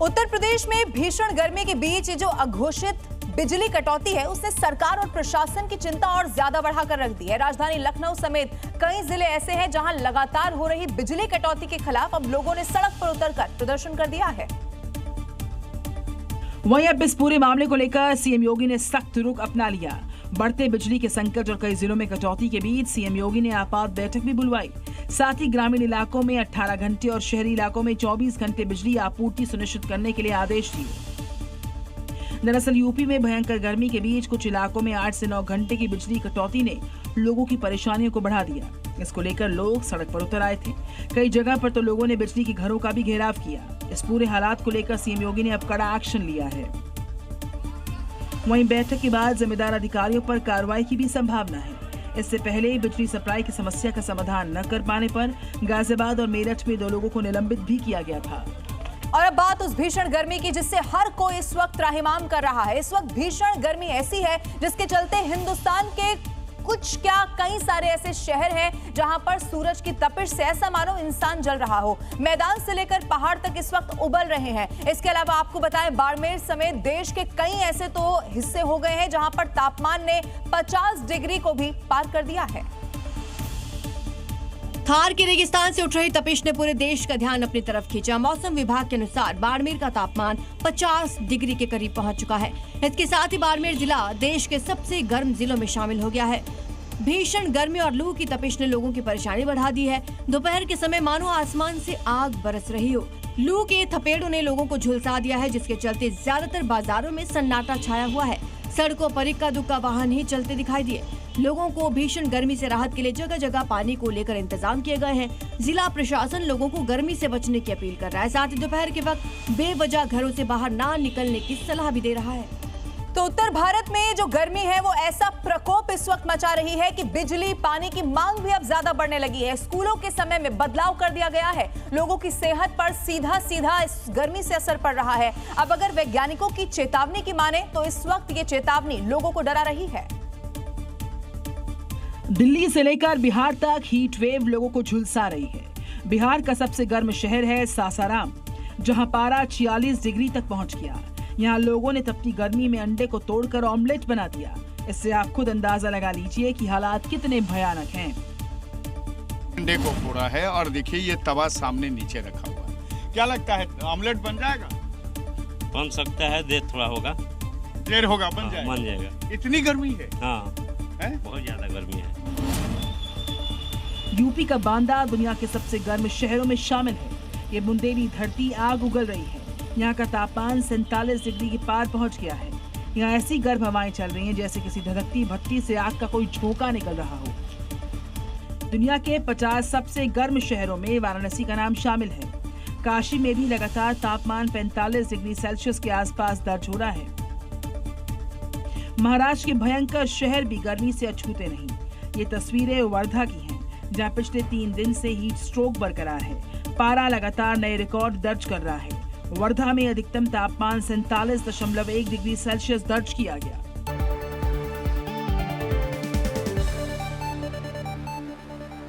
उत्तर प्रदेश में भीषण गर्मी के बीच जो अघोषित बिजली कटौती है उसने सरकार और प्रशासन की चिंता और ज्यादा बढ़ाकर रख दी है। राजधानी लखनऊ समेत कई जिले ऐसे हैं जहां लगातार हो रही बिजली कटौती के खिलाफ अब लोगों ने सड़क पर उतरकर प्रदर्शन कर दिया है। वहीं अब इस पूरे मामले को लेकर सीएम योगी ने सख्त रुख अपना लिया। बढ़ते बिजली के संकट और कई जिलों में कटौती के बीच सीएम योगी ने आपात बैठक भी बुलवाई। साथ ही ग्रामीण इलाकों में 18 घंटे और शहरी इलाकों में 24 घंटे बिजली आपूर्ति सुनिश्चित करने के लिए आदेश दिए। दरअसल यूपी में भयंकर गर्मी के बीच कुछ इलाकों में 8 से 9 घंटे की बिजली कटौती ने लोगों की परेशानियों को बढ़ा दिया। इसको लेकर लोग सड़क पर उतर आए थे। कई जगह पर तो लोगों ने बिजली के घरों का भी घेराव किया। इस पूरे हालात को लेकर सीएम योगी ने अब कड़ा एक्शन लिया है। वहीं बैठक के बाद जिम्मेदार अधिकारियों पर कार्रवाई की भी संभावना है। इससे पहले बिजली सप्लाई की समस्या का समाधान न कर पाने पर गाजियाबाद और मेरठ में 2 लोगों को निलंबित भी किया गया था। और अब बात उस भीषण गर्मी की जिससे हर कोई इस वक्त त्राहिमाम कर रहा है। इस वक्त भीषण गर्मी ऐसी है जिसके चलते हिंदुस्तान के कई सारे ऐसे शहर हैं जहां पर सूरज की तपिश से ऐसा मानो इंसान जल रहा हो। मैदान से लेकर पहाड़ तक इस वक्त उबल रहे हैं। इसके अलावा आपको बताएं बाड़मेर समेत देश के कई ऐसे तो हिस्से हो गए हैं जहां पर तापमान ने 50 डिग्री को भी पार कर दिया है। थार के रेगिस्तान से उठ रही तपिश ने पूरे देश का ध्यान अपनी तरफ खींचा। मौसम विभाग के अनुसार बाड़मेर का तापमान 50 डिग्री के करीब पहुंच चुका है। इसके साथ ही बाड़मेर जिला देश के सबसे गर्म जिलों में शामिल हो गया है। भीषण गर्मी और लू की तपिश ने लोगों की परेशानी बढ़ा दी है। दोपहर के समय मानो आसमान से आग बरस रही हो। लू के थपेड़ों ने लोगों को झुलसा दिया है, जिसके चलते ज्यादातर बाजारों में सन्नाटा छाया हुआ है। सड़कों पर इक्का दुक्का वाहन ही चलते दिखाई दिए। लोगों को भीषण गर्मी से राहत के लिए जगह जगह पानी को लेकर इंतजाम किए गए हैं। जिला प्रशासन लोगों को गर्मी से बचने की अपील कर रहा है। साथ ही दोपहर के वक्त बेवजह घरों से बाहर ना निकलने की सलाह भी दे रहा है। तो उत्तर भारत में जो गर्मी है वो ऐसा प्रकोप इस वक्त मचा रही है कि बिजली पानी की मांग भी अब ज्यादा बढ़ने लगी है। स्कूलों के समय में बदलाव कर दिया गया है। लोगों की सेहत पर सीधा इस गर्मी से असर पड़ रहा है। अब अगर वैज्ञानिकों की चेतावनी की माने तो इस वक्त ये चेतावनी लोगों को डरा रही है। दिल्ली से लेकर बिहार तक हीट वेव लोगों को झुलसा रही है। बिहार का सबसे गर्म शहर है सासाराम, जहां पारा 46 डिग्री तक पहुंच गया। यहाँ लोगों ने तपती गर्मी में अंडे को तोड़कर ऑमलेट बना दिया। इससे आप खुद अंदाजा लगा लीजिए कि हालात कितने भयानक हैं। अंडे को फोड़ा है और देखिए ये तवा सामने नीचे रखा हुआ है। क्या लगता है ऑमलेट बन जाएगा? बन सकता है, देर थोड़ा होगा। देर होगा, बन जाएगा। बन जाएगा। इतनी गर्मी है? हाँ है? बहुत ज्यादा गर्मी है। यूपी का बांदा दुनिया के सबसे गर्म शहरों में शामिल है। ये बुंदेली धरती आग उगल रही है। यहाँ का तापमान 47 डिग्री के पार पहुँच गया है। यहाँ ऐसी गर्म हवाएं चल रही हैं जैसे किसी धधकती भट्टी से आग का कोई झोंका निकल रहा हो। दुनिया के 50 सबसे गर्म शहरों में वाराणसी का नाम शामिल है। काशी में भी लगातार तापमान 45 डिग्री सेल्सियस के आसपास दर्ज हो रहा है। महाराष्ट्र के भयंकर शहर भी गर्मी से अछूते नहीं। ये तस्वीरें वर्धा की हैं, जहां पिछले 3 दिन से हीट स्ट्रोक बरकरार है। पारा लगातार नए रिकॉर्ड दर्ज कर रहा है। वर्धा में अधिकतम तापमान 47.1 डिग्री सेल्सियस दर्ज किया गया।